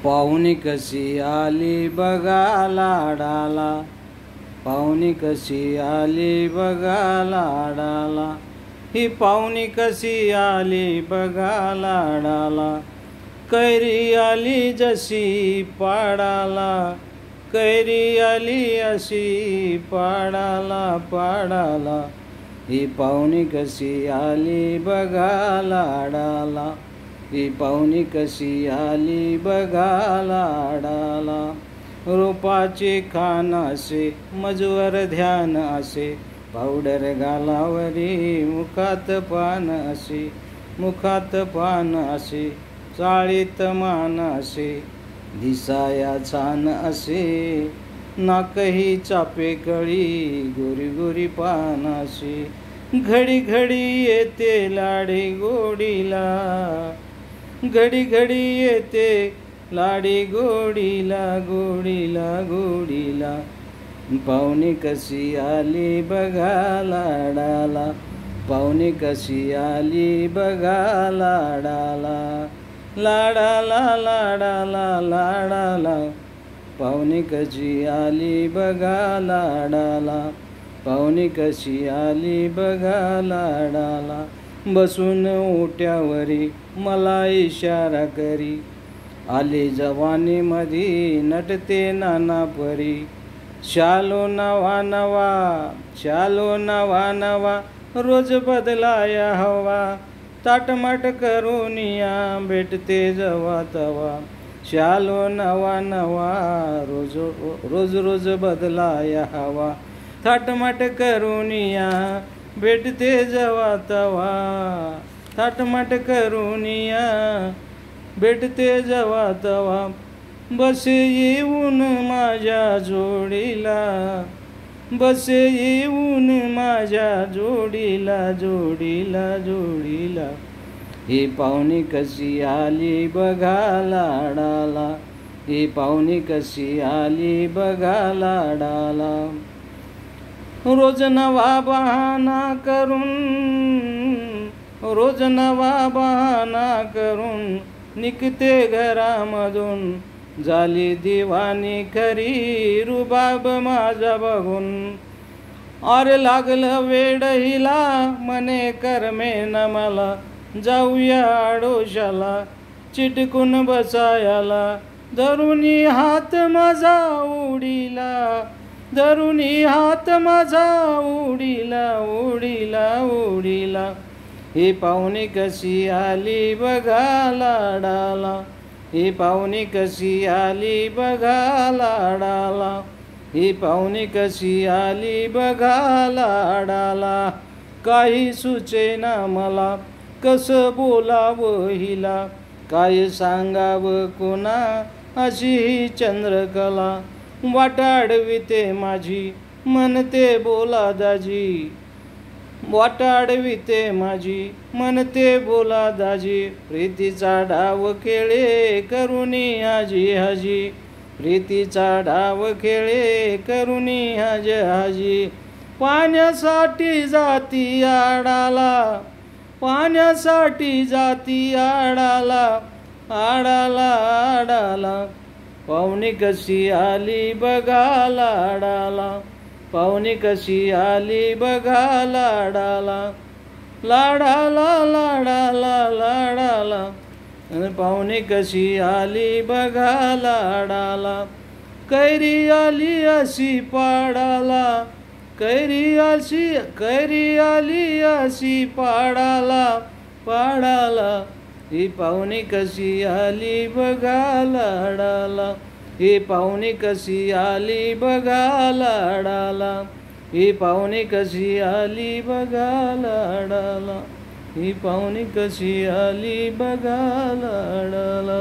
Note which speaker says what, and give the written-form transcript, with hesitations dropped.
Speaker 1: पाहुणी कशी आली बघा लाडाला, पाहुणी कशी आली बघा लाडाला, ही पाहुणी कशी आली बघा लाडाला. कैरी आली जशी पाडाला, कैरी आली अशी पाडाला पाडाला, ही पाहुणी कशी आली बघा लाडाला, ही पाहुणी कशी आली बघा लाडाला. रूपाचे खान असे मजवर ध्यान असे, पावडर गालावरी मुखात पान असे, मुखात पान असे, चाळीत मान असे, दिसाया छान असे, नाकही चापे कळी गोरी गोरी पान असे. घडी घडी येते लाडी गोडीला, घडी घडी येते लाडी गोडीला गोडीला गोडीला, पाहुणी कशी आली बघा लाडाला, पाहुणी कशी आली बघा लाडाला. लाडाला लाडाला लाडाला, पाहुणी कशी आली बघा लाडाला, पाहुणी कशी आली बघा लाडाला. बसून ओट्यावरी मला इशारा करी, आली जवानीमधी नटते नाना परी. शालो नवा नवा, शालो नवा नवा, रोज बदलाया हवा, ताटमाट करून या भेटते जवा तवा. शालो नवा नवा, रोज रोज रोज बदलाया हवा, थाटमाट करून या भेटते जवा तवा. थाटमाट करून या भेटते जवा तवा. बसे येऊन माझ्या जोडीला, बसे येऊन माझ्या जोडीला जोडीला जोडीला, ही पाहुणी कशी आली बघा लाडाला, ही पाहुणी कशी आली बघा लाडाला. रोज नवा बहाना करून, रोज नवा बहाना करून निघते घरामधून, झाली दिवानी खरी रुबाब माझा बघून. अरे लागलं वेड हिला मने करमे न मला, जाऊया आडोशाला चिटकून बसायाला. धरुनी हात माझा उडीला, धरुनी हात माझा उडीला उडीला उडीला, ही पाहुणी कशी आली बघा लाडाला, ही पाहुणी कशी आली बघा लाडाला, ही पाहुणी कशी आली बघा लाडाला. काही सुचेना मला कसं बोलावं हिला, काय सांगावं कोणा अशी ही चंद्रकला. वाटाडविते माझी म्हणते बोला दाजी, वाटाडविते माझी म्हणते बोला दाजी. प्रीतीचा डाव खेळे करुणी हाजी हाजी, प्रीतीचा डाव खेळे करुणी हाजी हाजी. पाण्यासाठी जाती आडाला, पाण्यासाठी जाती आडाला आडाला आडाला, पाहुणी कशी आली बघा लाडाला, पाहुणी कशी आली बघा लाडाला. लाडाला लाडाला लाडाला, पाहुणी कशी आली बघा लाडाला. कैरी आली अशी पाडाला, कैरी अशी, कैरी आली अशी पाडाला पाडाला, ही पाहुणी कशी आली बघा लाडाला, ही पाहुणी कशी आली बघा लाडाला, ही पाहुणी कशी आली बघा लाडाला, ही पाहुणी कशी आली बघा लाडाला.